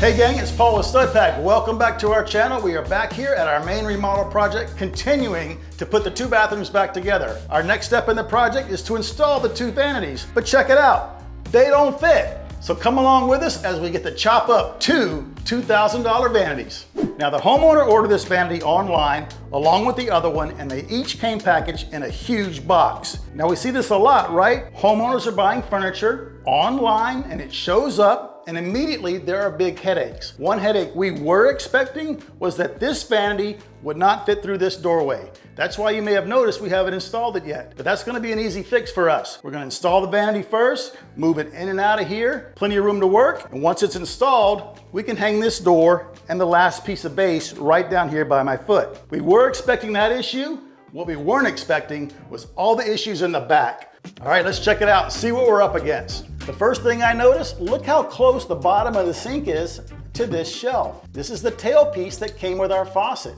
Hey gang, it's Paul with Stud Pack. Welcome back to our channel. We are back here at our main remodel project, continuing to put the two bathrooms back together. Our next step in the project is to install the two vanities, but check it out, they don't fit. So come along with us as we get to chop up two $2,000 vanities. Now the homeowner ordered this vanity online along with the other one, and they each came packaged in a huge box. Now we see this a lot, right? Homeowners are buying furniture online and it shows up, and immediately there are big headaches. One headache we were expecting was that this vanity would not fit through this doorway. That's why you may have noticed we haven't installed it yet, but that's gonna be an easy fix for us. We're gonna install the vanity first, move it in and out of here, plenty of room to work, and once it's installed, we can hang this door and the last piece of base right down here by my foot. We were expecting that issue. What we weren't expecting was all the issues in the back. All right, let's check it out and see what we're up against. The first thing I noticed, look how close the bottom of the sink is to this shelf. This is the tailpiece that came with our faucet.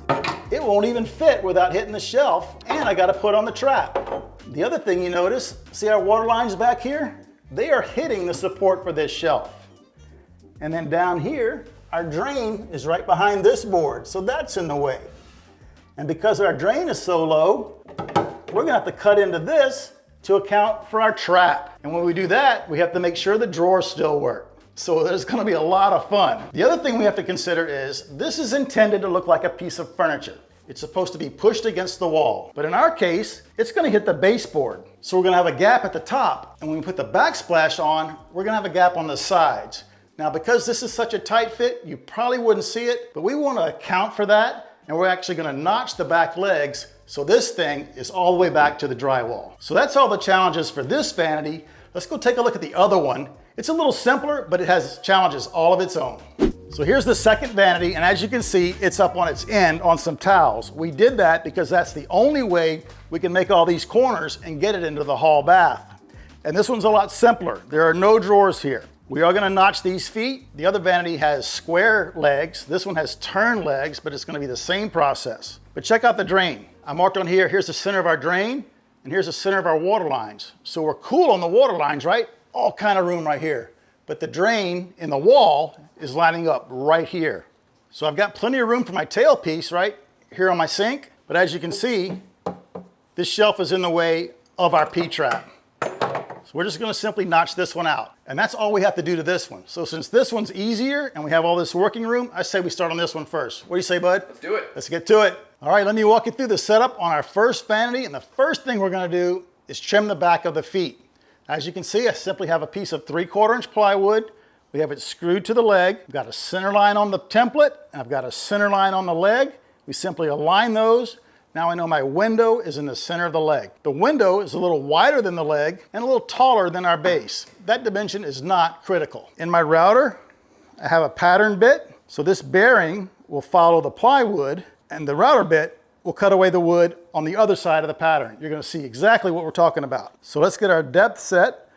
It won't even fit without hitting the shelf, and I gotta put on the trap. The other thing you notice, see our water lines back here? They are hitting the support for this shelf. And then down here, our drain is right behind this board, so that's in the way. And because our drain is so low, we're gonna have to cut into this to account for our trap. And when we do that, we have to make sure the drawers still work. So there's gonna be a lot of fun. The other thing we have to consider is this is intended to look like a piece of furniture. It's supposed to be pushed against the wall. But in our case, it's gonna hit the baseboard. So we're gonna have a gap at the top. And when we put the backsplash on, we're gonna have a gap on the sides. Now, because this is such a tight fit, you probably wouldn't see it, but we wanna account for that. And we're actually gonna notch the back legs so this thing is all the way back to the drywall. So that's all the challenges for this vanity. Let's go take a look at the other one. It's a little simpler, but it has challenges all of its own. So here's the second vanity, and as you can see, it's up on its end on some towels. We did that because that's the only way we can make all these corners and get it into the hall bath. And this one's a lot simpler. There are no drawers here. We are gonna notch these feet. The other vanity has square legs. This one has turn legs, but it's gonna be the same process. But check out the drain. I marked on here, here's the center of our drain, and here's the center of our water lines. So we're cool on the water lines, right? All kind of room right here. But the drain in the wall is lining up right here. So I've got plenty of room for my tailpiece right here on my sink. But as you can see, this shelf is in the way of our P-trap. So we're just gonna simply notch this one out. And that's all we have to do to this one. So since this one's easier and we have all this working room, I say we start on this one first. What do you say, bud? Let's do it. Let's get to it. All right, let me walk you through the setup on our first vanity. And the first thing we're gonna do is trim the back of the feet. As you can see, I simply have a piece of 3/4 inch plywood. We have it screwed to the leg. I've got a center line on the template, and I've got a center line on the leg. We simply align those. Now I know my window is in the center of the leg. The window is a little wider than the leg and a little taller than our base. That dimension is not critical. In my router, I have a pattern bit. So this bearing will follow the plywood, and the router bit will cut away the wood on the other side of the pattern. You're gonna see exactly what we're talking about. So let's get our depth set.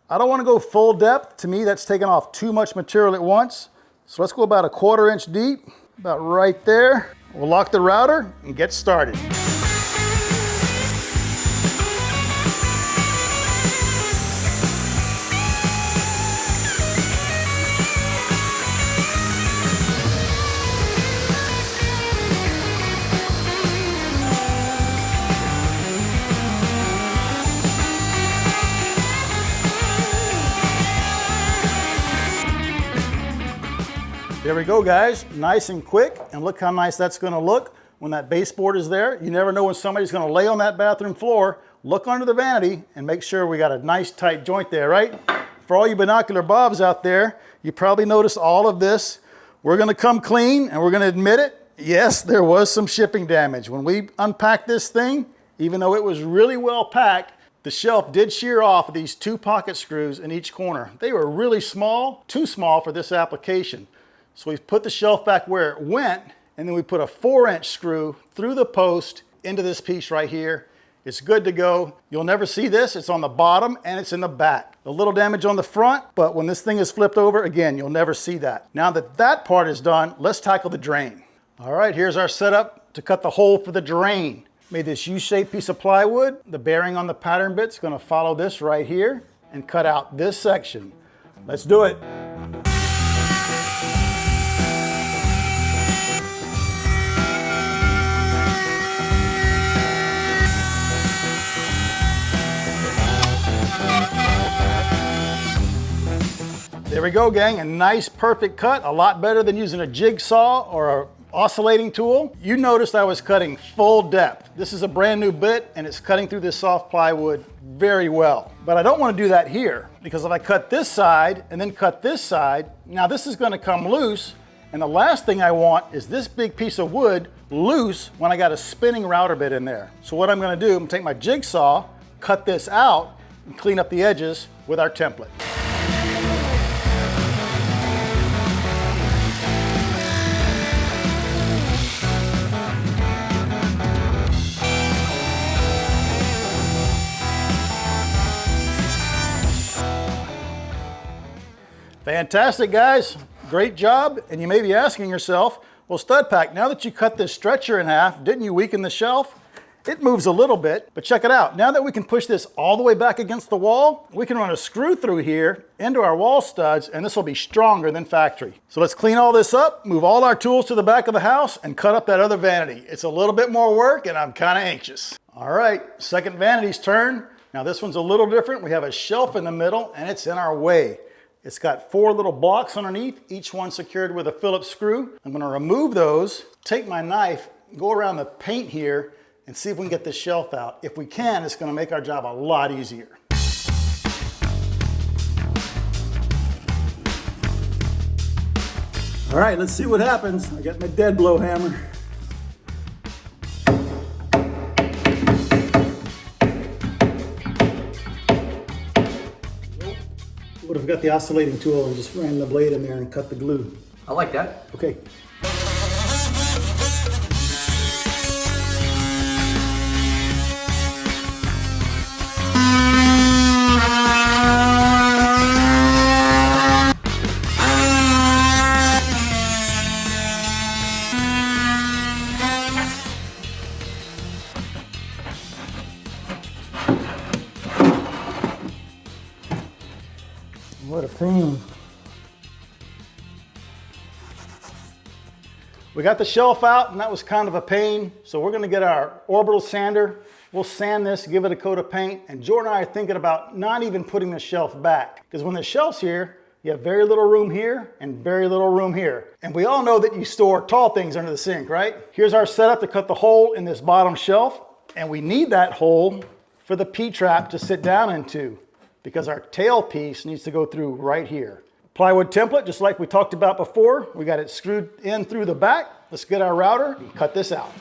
I don't wanna go full depth. To me, that's taking off too much material at once. So let's go about 1/4 inch deep, about right there. We'll lock the router and get started. There we go, guys, nice and quick, and look how nice that's gonna look when that baseboard is there. You never know when somebody's gonna lay on that bathroom floor, look under the vanity, and make sure we got a nice tight joint there, right? For all you binocular bobs out there, you probably noticed all of this. We're gonna come clean, and we're gonna admit it. Yes, there was some shipping damage. When we unpacked this thing, even though it was really well packed, the shelf did shear off these 2 pocket screws in each corner. They were really small, too small for this application. So we put the shelf back where it went, and then we put a 4-inch screw through the post into this piece right here. It's good to go. You'll never see this. It's on the bottom and it's in the back. A little damage on the front, but when this thing is flipped over, again, you'll never see that. Now that that part is done, let's tackle the drain. All right, here's our setup to cut the hole for the drain. Made this U-shaped piece of plywood. The bearing on the pattern bit's gonna follow this right here and cut out this section. Let's do it. There we go, gang. A nice, perfect cut. A lot better than using a jigsaw or a oscillating tool. You noticed I was cutting full depth. This is a brand new bit and it's cutting through this soft plywood very well. But I don't want to do that here, because if I cut this side and then cut this side, now this is going to come loose, and the last thing I want is this big piece of wood loose when I got a spinning router bit in there. So what I'm going to do, I'm going to take my jigsaw, cut this out, and clean up the edges with our template. Fantastic, guys. Great job. And you may be asking yourself, well, Stud Pack, now that you cut this stretcher in half, didn't you weaken the shelf? It moves a little bit, but check it out. Now that we can push this all the way back against the wall, we can run a screw through here into our wall studs, and this will be stronger than factory. So let's clean all this up, move all our tools to the back of the house, and cut up that other vanity. It's a little bit more work, and I'm kind of anxious. All right, second vanity's turn. Now this one's a little different. We have a shelf in the middle, and it's in our way. It's got 4 little blocks underneath, each one secured with a Phillips screw. I'm going to remove those, take my knife, go around the paint here, and see if we can get this shelf out. If we can, it's going to make our job a lot easier. All right, let's see what happens. I got my dead blow hammer. What if I've got the oscillating tool and just ran the blade in there and cut the glue? I like that. Okay. What a pain. We got the shelf out, and that was kind of a pain. So we're gonna get our orbital sander. We'll sand this, give it a coat of paint, and Jordan and I are thinking about not even putting the shelf back. Because when the shelf's here, you have very little room here and very little room here. And we all know that you store tall things under the sink, right? Here's our setup to cut the hole in this bottom shelf. And we need that hole for the P-trap to sit down into, because our tail piece needs to go through right here. Plywood template, just like we talked about before. We got it screwed in through the back. Let's get our router and cut this out.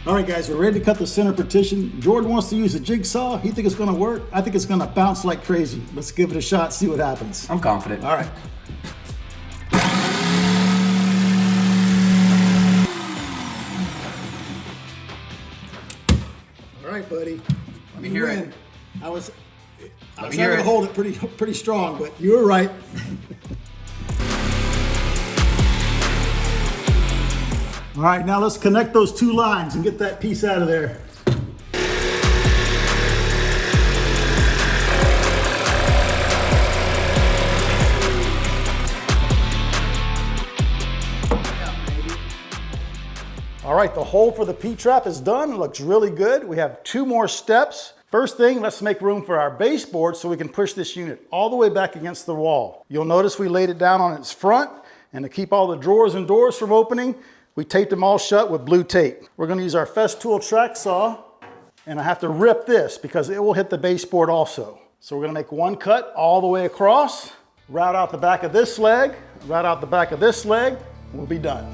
All right, guys, we're ready to cut the center partition. Jordan wants to use a jigsaw. He thinks it's gonna work. I think it's gonna bounce like crazy. Let's give it a shot, see what happens. I'm confident. All right. All right, buddy. Let me hear it. I was having to hold it pretty strong, but you were right. All right, now let's connect those 2 lines and get that piece out of there. All right, the hole for the P-trap is done. It looks really good. We have 2 more steps. First thing, let's make room for our baseboard so we can push this unit all the way back against the wall. You'll notice we laid it down on its front, and to keep all the drawers and doors from opening, we taped them all shut with blue tape. We're gonna use our Festool track saw, and I have to rip this because it will hit the baseboard also. So we're gonna make 1 cut all the way across, route out the back of this leg, route out the back of this leg, and we'll be done.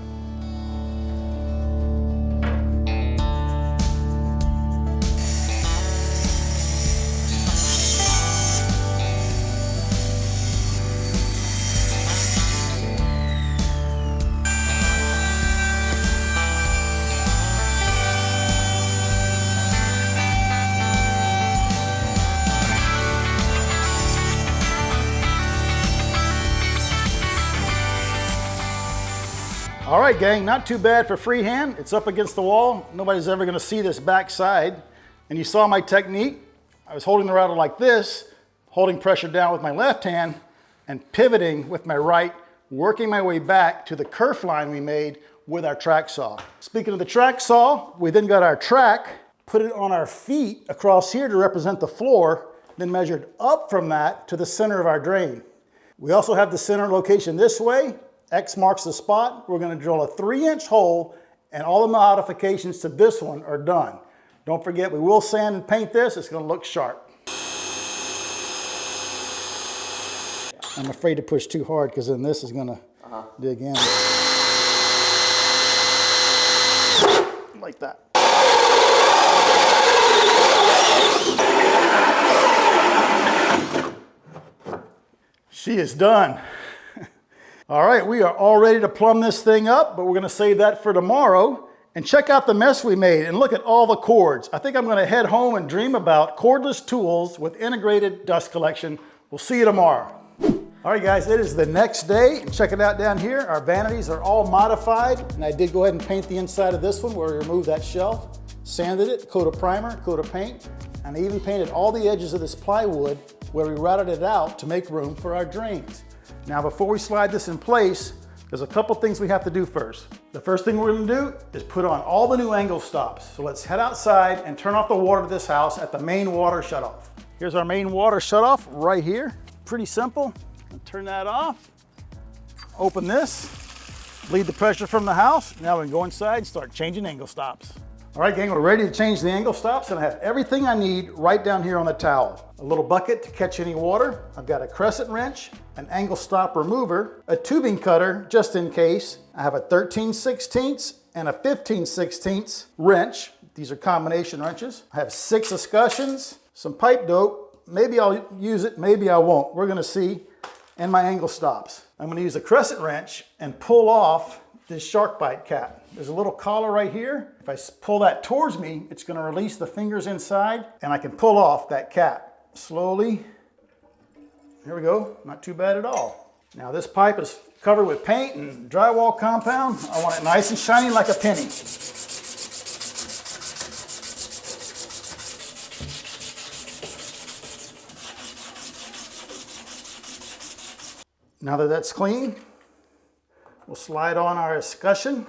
All right, gang, not too bad for freehand. It's up against the wall. Nobody's ever gonna see this back side. And you saw my technique. I was holding the router like this, holding pressure down with my left hand and pivoting with my right, working my way back to the kerf line we made with our track saw. Speaking of the track saw, we then got our track, put it on our feet across here to represent the floor, then measured up from that to the center of our drain. We also have the center location this way. X marks the spot. We're going to drill a 3-inch hole, and all the modifications to this one are done. Don't forget, we will sand and paint this. It's going to look sharp. I'm afraid to push too hard because then this is going to dig in. Like that. She is done. All right, we are all ready to plumb this thing up, but we're going to save that for tomorrow. And check out the mess we made and look at all the cords. I think I'm going to head home and dream about cordless tools with integrated dust collection. We'll see you tomorrow. All right, guys, it is the next day. And check it out down here. Our vanities are all modified. And I did go ahead and paint the inside of this one where we removed that shelf, sanded it, coat of primer, coat of paint, and I even painted all the edges of this plywood where we routed it out to make room for our drains. Now, before we slide this in place, there's a couple things we have to do first. The first thing we're gonna do is put on all the new angle stops. So let's head outside and turn off the water to this house at the main water shutoff. Here's our main water shutoff right here. Pretty simple. Turn that off. Open this. Bleed the pressure from the house. Now we can go inside and start changing angle stops. All right, gang, we're ready to change the angle stops, and I have everything I need right down here on the towel. A little bucket to catch any water. I've got a crescent wrench, an angle stop remover, a tubing cutter just in case. I have a 13/16 and a 15/16 wrench. These are combination wrenches. I have 6 escutcheons, some pipe dope. Maybe I'll use it, maybe I won't. We're gonna see. And my angle stops. I'm gonna use a crescent wrench and pull off this shark bite cap. There's a little collar right here. If I pull that towards me, it's gonna release the fingers inside and I can pull off that cap. Slowly, here we go, not too bad at all. Now this pipe is covered with paint and drywall compound. I want it nice and shiny like a penny. Now that that's clean, we'll slide on our escutcheon.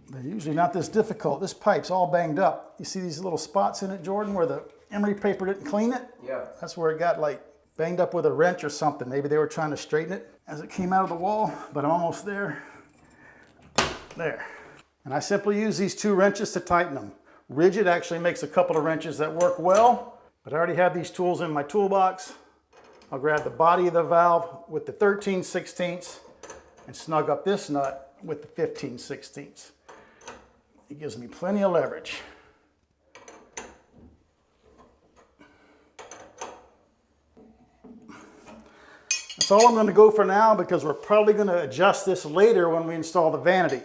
They're usually not this difficult. This pipe's all banged up. You see these little spots in it, Jordan, where the emery paper didn't clean it? Yeah. That's where it got like banged up with a wrench or something. Maybe they were trying to straighten it as it came out of the wall, but I'm almost there. There. And I simply use these 2 wrenches to tighten them. Rigid actually makes a couple of wrenches that work well, but I already have these tools in my toolbox. I'll grab the body of the valve with the 13/16 and snug up this nut with the 15/16. It gives me plenty of leverage. That's all I'm going to go for now because we're probably going to adjust this later when we install the vanity.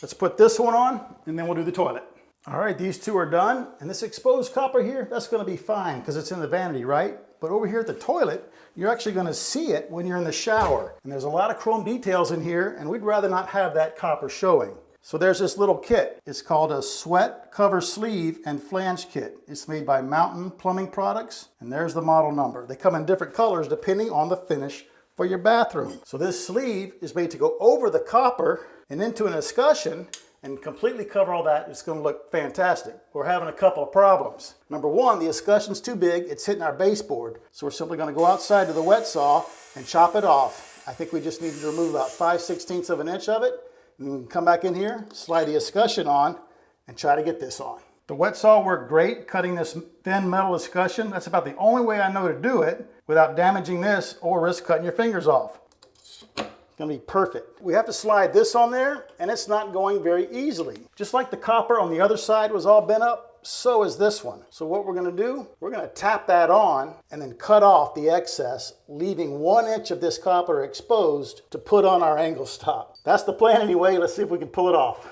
Let's put this one on and then we'll do the toilet. All right, these 2 are done. And this exposed copper here, that's going to be fine because it's in the vanity, right? But over here at the toilet, you're actually going to see it when you're in the shower. And there's a lot of chrome details in here, and we'd rather not have that copper showing. So there's this little kit. It's called a sweat cover sleeve and flange kit. It's made by Mountain Plumbing Products, and there's the model number. They come in different colors depending on the finish for your bathroom. So this sleeve is made to go over the copper and into an escutcheon and completely cover all that. It's going to look fantastic. We're having a couple of problems. Number one, the escutcheon's too big. It's hitting our baseboard. So we're simply going to go outside to the wet saw and chop it off. I think we just need to remove about 5/16 of an inch of it. And we can come back in here, slide the escutcheon on, and try to get this on. The wet saw worked great cutting this thin metal escutcheon. That's about the only way I know to do it without damaging this or risk cutting your fingers off. It's gonna be perfect. We have to slide this on there, and it's not going very easily. Just like the copper on the other side was all bent up, so is this one. So what we're gonna do, we're gonna tap that on and then cut off the excess, leaving 1 inch of this copper exposed to put on our angle stop. That's the plan anyway. Let's see if we can pull it off.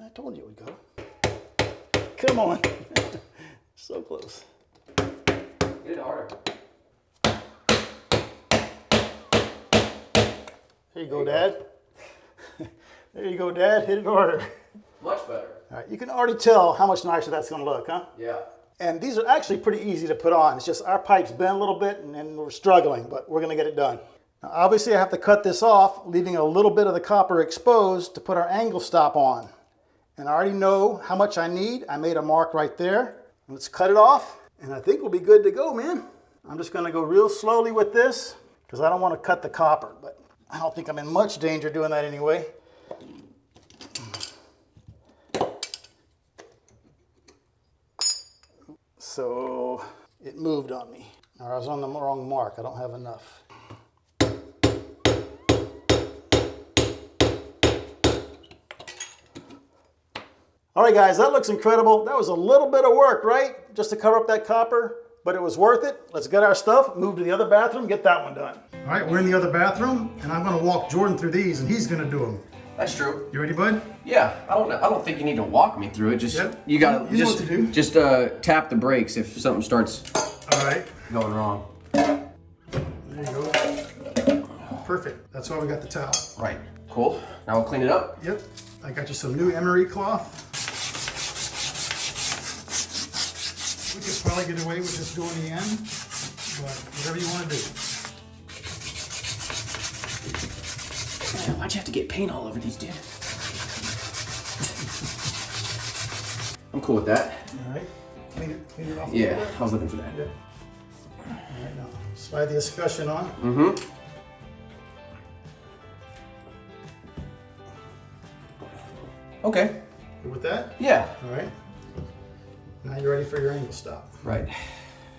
I told you it would go. Come on. So close. Get it harder. There you go, Dad. There you go, Dad. Hit it harder. Much better. All right, you can already tell how much nicer that's gonna look, huh? Yeah. And these are actually pretty easy to put on. It's just our pipe's bent a little bit and we're struggling, but we're gonna get it done. Now, obviously I have to cut this off, leaving a little bit of the copper exposed to put our angle stop on. And I already know how much I need. I made a mark right there. Let's cut it off, and I think we'll be good to go, man. I'm just gonna go real slowly with this because I don't want to cut the copper, but I don't think I'm in much danger doing that anyway. So it moved on me. Or I was on the wrong mark. I don't have enough. All right, guys, that looks incredible. That was a little bit of work, right? Just to cover up that copper, but it was worth it. Let's get our stuff, move to the other bathroom, get that one done. All right, we're in the other bathroom, and I'm gonna walk Jordan through these, and he's gonna do them. That's true. You ready, bud? Yeah. I don't think you need to walk me through it. Just you gotta you know what to do. just tap the brakes if something starts All right. going wrong. There you go. Perfect. That's why we got the towel. Right. Cool. Now we'll clean it up. Yep. I got you some new emery cloth. We could probably get away with just doing the end, but whatever you want to do. Man, why'd you have to get paint all over these, dude? I'm cool with that. All right. Clean it off. Yeah, I was looking for that. Yep. All right, now slide the escutcheon on. Mm-hmm. Okay. Good with that? Yeah. All right. Now you're ready for your angle stop. Right.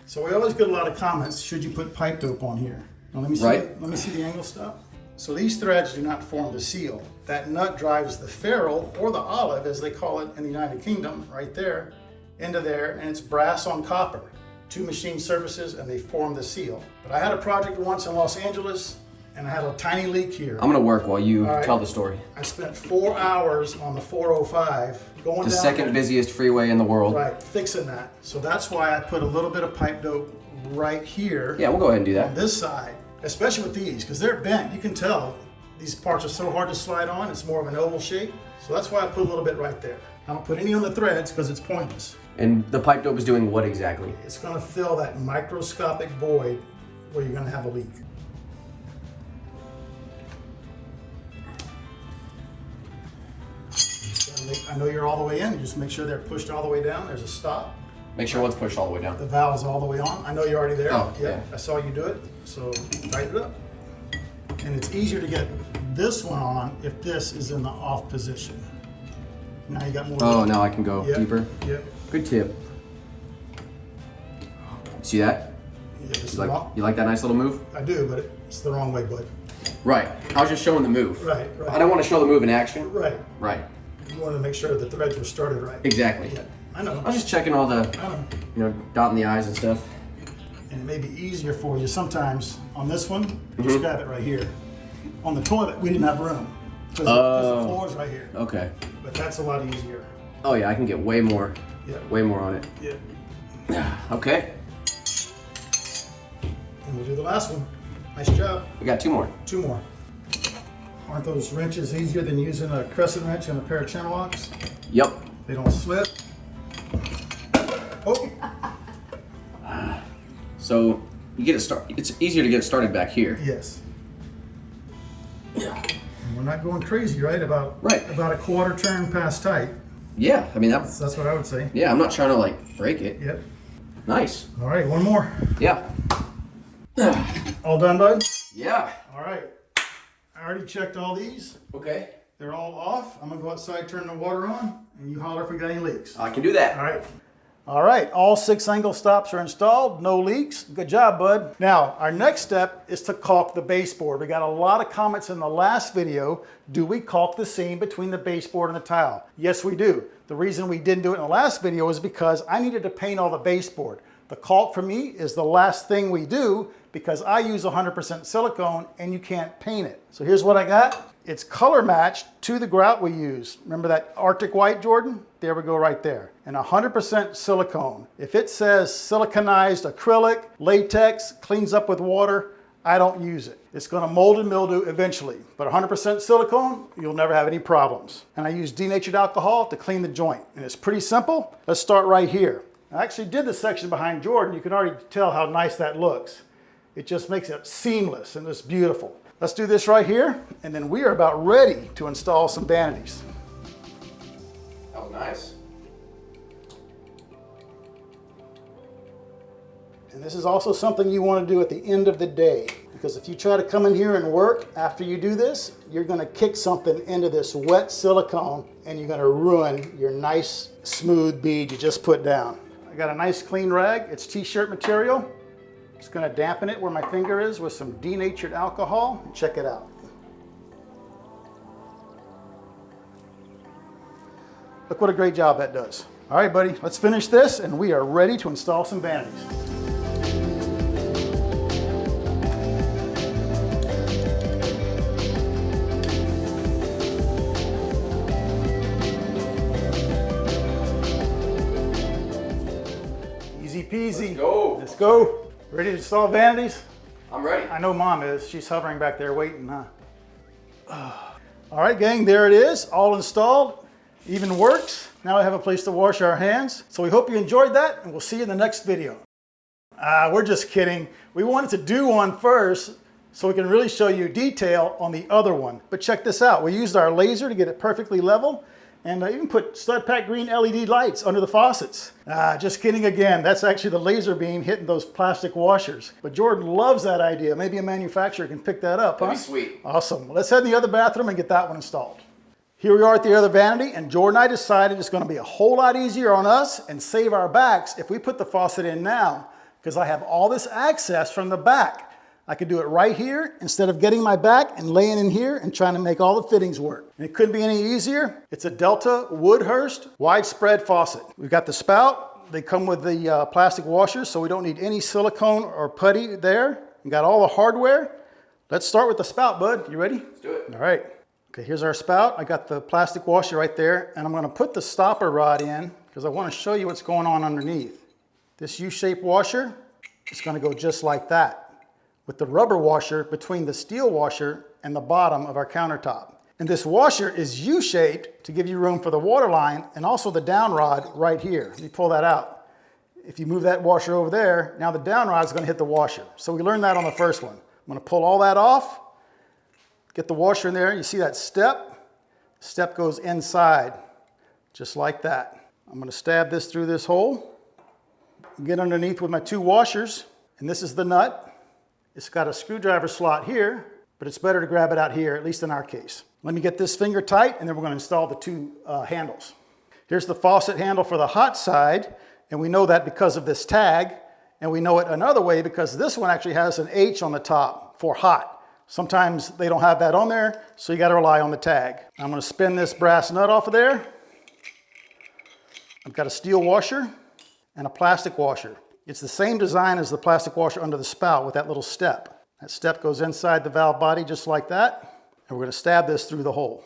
So we always get a lot of comments, should you put pipe dope on here? Now let me see, Right. let me see the angle stop. So these threads do not form the seal. That nut drives the ferrule, or the olive as they call it in the United Kingdom, right there, into there, and it's brass on copper. Two machine surfaces and they form the seal. But I had a project once in Los Angeles and I had a tiny leak here. I'm gonna work while you All right. tell the story. I spent 4 hours on the 405 going The down second there. busiest freeway in the world. Right, fixing that. So that's why I put a little bit of pipe dope right here Yeah, we'll go ahead and do on that. this side, especially with these, because they're bent. You can tell these parts are so hard to slide on. It's more of an oval shape. So that's why I put a little bit right there. I don't put any on the threads because it's pointless. And the pipe dope is doing what exactly? It's gonna fill that microscopic void where you're gonna have a leak. I know you're all the way in. Just make sure they're pushed all the way down. There's a stop. Make sure one's pushed all the way down. The valve's all the way on. I know you're already there. Oh, Yep, yeah. I saw you do it. So tighten it up. And it's easier to get this one on if this is in the off position. Now you got more. Oh, now I can go Yep, deeper. Yep. Good tip. See that? Yeah, it's You the like, wrong- you like that nice little move? I do, but it's the wrong way, bud. Right. I was just showing the move. Right, right. I don't want to show the move in action. Right. Right. You want to make sure the threads were started right. Exactly. Yeah, I know. I was just checking all the, I know. dotting the I's and stuff. And it may be easier for you sometimes on this one. Mm-hmm. Just grab it right here. On the toilet, we didn't have room because the floor's right here. Okay. But that's a lot easier. Oh yeah, I can get way more Yeah. on it. Yeah. Okay. And we'll do the last one. Nice job. We got 2 more. 2 more. Aren't those wrenches easier than using a crescent wrench and a pair of channel locks? Yep. They don't slip. Oh, So you get it start. It's easier to get it started back here. yes. And we're not going crazy, right? About Right. about a quarter turn past tight. Yeah. I mean that's. That's what I would say. Yeah. I'm not trying to like break it. Yep. Nice. All right, one more. Yeah. All done, bud? Yeah. All right. I already checked all these. Okay. They're all off. I'm gonna go outside, turn the water on, and you holler if we got any leaks. I can do that. All right. All right, all 6 angle stops are installed, no leaks. Good job, bud. Now, our next step is to caulk the baseboard. We got a lot of comments in the last video. Do we caulk the seam between the baseboard and the tile? Yes, we do. The reason we didn't do it in the last video is because I needed to paint all the baseboard. The caulk for me is the last thing we do because I use 100% silicone and you can't paint it. So here's what I got. It's color matched to the grout we use. Remember that Arctic white, Jordan? There we go right there. And 100% silicone. If it says siliconized acrylic, latex, cleans up with water, I don't use it. It's gonna mold and mildew eventually, but 100% silicone, you'll never have any problems. And I use denatured alcohol to clean the joint. And it's pretty simple. Let's start right here. I actually did the section behind Jordan. You can already tell how nice that looks. It just makes it seamless and it's beautiful. Let's do this right here, and then we are about ready to install some vanities. That was nice. And this is also something you want to do at the end of the day, because if you try to come in here and work after you do this, you're going to kick something into this wet silicone and you're going to ruin your nice smooth bead you just put down. I got a nice clean rag. It's t-shirt material. Just going to dampen it where my finger is with some denatured alcohol and check it out. Look what a great job that does. All right, buddy, let's finish this and we are ready to install some vanities. Easy peasy. Let's go. Let's go. Ready to install vanities? I'm ready. I know Mom is. She's hovering back there waiting, huh? All right, gang, there it is. All installed. Even works. Now I have a place to wash our hands. So we hope you enjoyed that, and we'll see you in the next video. We're just kidding. We wanted to do one first so we can really show you detail on the other one. But check this out. We used our laser to get it perfectly level, and I even put stud pack green LED lights under the faucets. Just kidding again. That's actually the laser beam hitting those plastic washers. But Jordan loves that idea. Maybe a manufacturer can pick that up, huh? That'd be sweet. Awesome. Let's head in the other bathroom and get that one installed. Here we are at the other vanity, and Jordan and I decided it's going to be a whole lot easier on us and save our backs if we put the faucet in now, because I have all this access from the back. I could do it right here instead of getting my back and laying in here and trying to make all the fittings work. And it couldn't be any easier. It's a Delta Woodhurst widespread faucet. We've got the spout. They come with the plastic washers, so we don't need any silicone or putty there. We got all the hardware. Let's start with the spout, bud. You ready? Let's do it. All right. Okay, here's our spout. I got the plastic washer right there, and I'm going to put the stopper rod in because I want to show you what's going on underneath. This U-shaped washer is going to go just like that, with the rubber washer between the steel washer and the bottom of our countertop. And this washer is U-shaped to give you room for the water line and also the down rod right here. Let me pull that out. If you move that washer over there, now the down rod is going to hit the washer. So we learned that on the first one. I'm going to pull all that off, get the washer in there. You see that step? Step goes inside, just like that. I'm going to stab this through this hole, get underneath with my two washers, and this is the nut. It's got a screwdriver slot here, but it's better to grab it out here, at least in our case. Let me get this finger tight, and then we're going to install the two handles. Here's the faucet handle for the hot side, and we know that because of this tag, and we know it another way because this one actually has an H on the top for hot. Sometimes they don't have that on there, so you got to rely on the tag. I'm going to spin this brass nut off of there. I've got a steel washer and a plastic washer. It's the same design as the plastic washer under the spout with that little step. That step goes inside the valve body just like that. And we're going to stab this through the hole.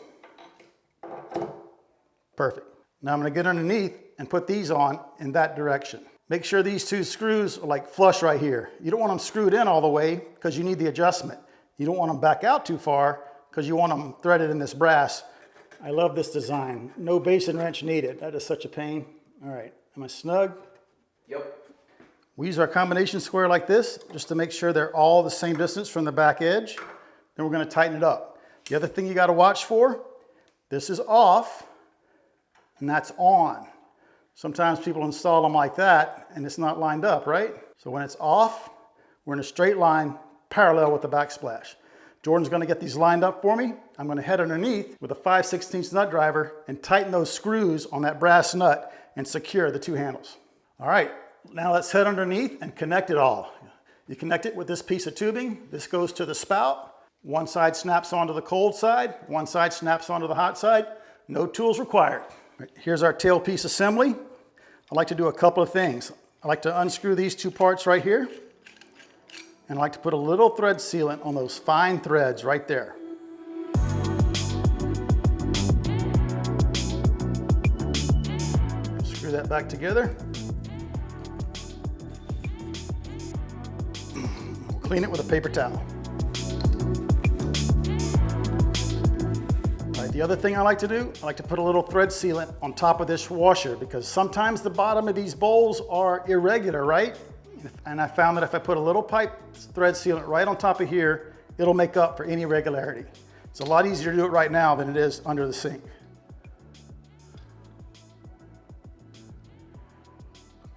Perfect. Now I'm going to get underneath and put these on in that direction. Make sure these two screws are like flush right here. You don't want them screwed in all the way because you need the adjustment. You don't want them back out too far because you want them threaded in this brass. I love this design. No basin wrench needed. That is such a pain. All right, am I snug? Yep. We use our combination square like this just to make sure they're all the same distance from the back edge. Then we're going to tighten it up. The other thing you got to watch for, this is off and that's on. Sometimes people install them like that and it's not lined up, right? So when it's off, we're in a straight line parallel with the backsplash. Jordan's going to get these lined up for me. I'm going to head underneath with a 5/16 nut driver and tighten those screws on that brass nut and secure the two handles. All right, now let's head underneath and connect it all. You connect it with this piece of tubing. This goes to the spout. One side snaps onto the cold side. One side snaps onto the hot side. No tools required. Here's our tailpiece assembly. I like to do a couple of things. I like to unscrew these two parts right here. And I like to put a little thread sealant on those fine threads right there. Screw that back together. We'll clean it with a paper towel. All right, the other thing I like to do, I like to put a little thread sealant on top of this washer because sometimes the bottom of these bowls are irregular, right? And I found that if I put a little pipe thread sealant right on top of here, it'll make up for any irregularity. It's a lot easier to do it right now than it is under the sink.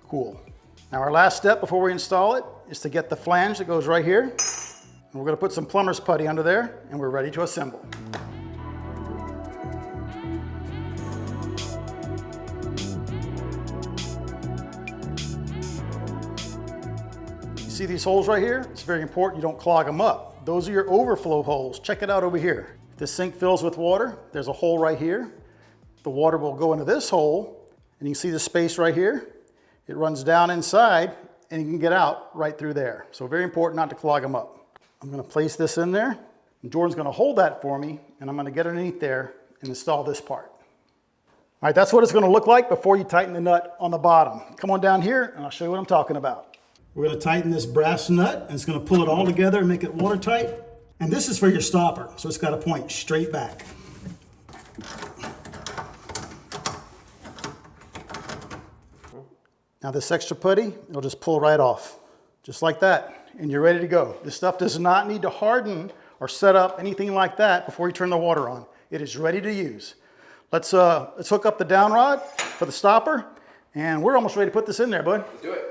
Cool. Now our last step before we install it is to get the flange that goes right here. And we're going to put some plumber's putty under there and we're ready to assemble. See these holes right here? It's very important you don't clog them up. Those are your overflow holes. Check it out over here. If the sink fills with water, there's a hole right here. The water will go into this hole, and you can see the space right here. It runs down inside, and you can get out right through there. So very important not to clog them up. I'm gonna place this in there, and Jordan's gonna hold that for me, and I'm gonna get underneath there and install this part. All right, that's what it's gonna look like before you tighten the nut on the bottom. Come on down here, and I'll show you what I'm talking about. We're going to tighten this brass nut, and it's going to pull it all together and make it watertight. And this is for your stopper, so it's got to point straight back. Now this extra putty, it'll just pull right off, just like that, and you're ready to go. This stuff does not need to harden or set up anything like that before you turn the water on. It is ready to use. Let's hook up the down rod for the stopper, and we're almost ready to put this in there, bud. Let's do it.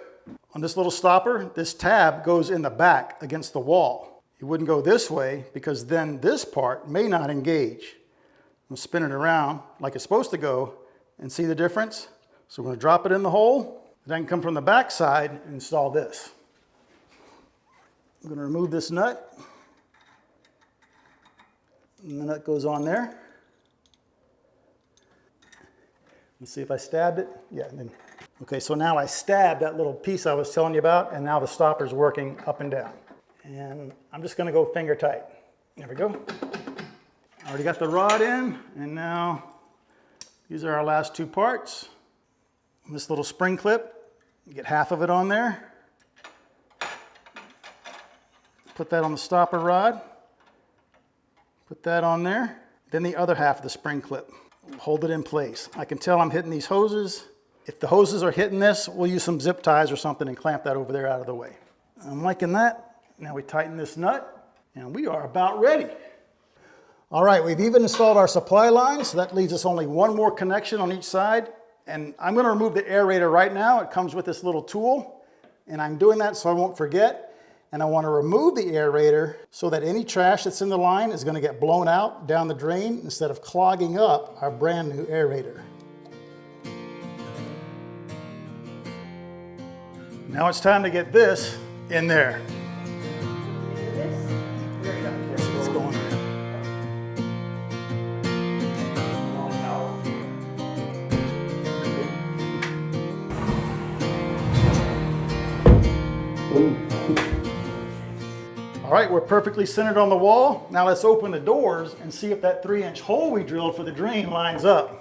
On this little stopper, this tab goes in the back against the wall. It wouldn't go this way because then this part may not engage. I'm gonna spin it around like it's supposed to go and see the difference. So we're gonna drop it in the hole, then come from the back side and install this. I'm gonna remove this nut. And the nut goes on there. Let's see if I stabbed it. Yeah, and then. Okay, so now I stabbed that little piece I was telling you about, and now the stopper's working up and down. And I'm just gonna go finger tight. There we go. I already got the rod in, and now these are our last two parts. And this little spring clip, you get half of it on there. Put that on the stopper rod. Put that on there. Then the other half of the spring clip. Hold it in place. I can tell I'm hitting these hoses. If the hoses are hitting this, we'll use some zip ties or something and clamp that over there out of the way. I'm liking that. Now we tighten this nut, and we are about ready. All right, we've even installed our supply line, so that leaves us only one more connection on each side. And I'm gonna remove the aerator right now. It comes with this little tool, and I'm doing that so I won't forget. And I wanna remove the aerator so that any trash that's in the line is gonna get blown out down the drain instead of clogging up our brand new aerator. Now it's time to get this in there. It's going there. All right, we're perfectly centered on the wall. Now let's open the doors and see if that 3-inch hole we drilled for the drain lines up.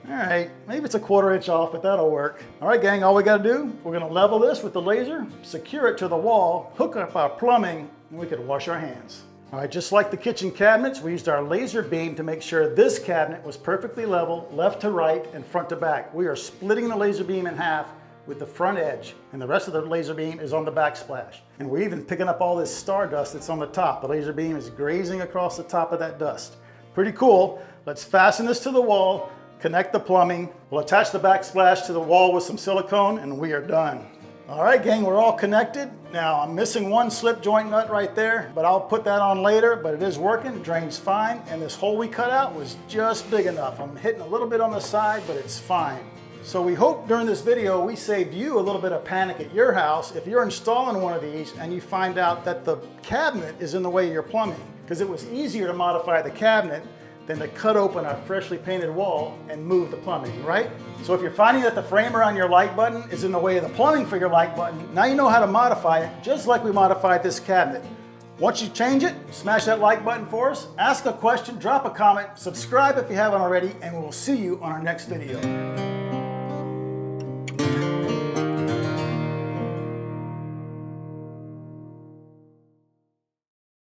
All right, maybe it's a 1/4 inch off, but that'll work. All right, gang, all we gotta do, we're gonna level this with the laser, secure it to the wall, hook up our plumbing, and we could wash our hands. All right, just like the kitchen cabinets, we used our laser beam to make sure this cabinet was perfectly level, left to right and front to back. We are splitting the laser beam in half with the front edge, and the rest of the laser beam is on the backsplash. And we're even picking up all this stardust that's on the top. The laser beam is grazing across the top of that dust. Pretty cool. Let's fasten this to the wall, connect the plumbing. We'll attach the backsplash to the wall with some silicone, and we are done. All right, gang, we're all connected. Now, I'm missing one slip joint nut right there, but I'll put that on later, but it is working, drains fine, and this hole we cut out was just big enough. I'm hitting a little bit on the side, but it's fine. So we hope during this video we saved you a little bit of panic at your house if you're installing one of these and you find out that the cabinet is in the way of your plumbing, because it was easier to modify the cabinet than to cut open our freshly painted wall and move the plumbing, right? So if you're finding that the framer on your like button is in the way of the plumbing for your like button, now you know how to modify it just like we modified this cabinet. Once you change it, smash that like button for us, ask a question, drop a comment, subscribe if you haven't already, and we'll see you on our next video.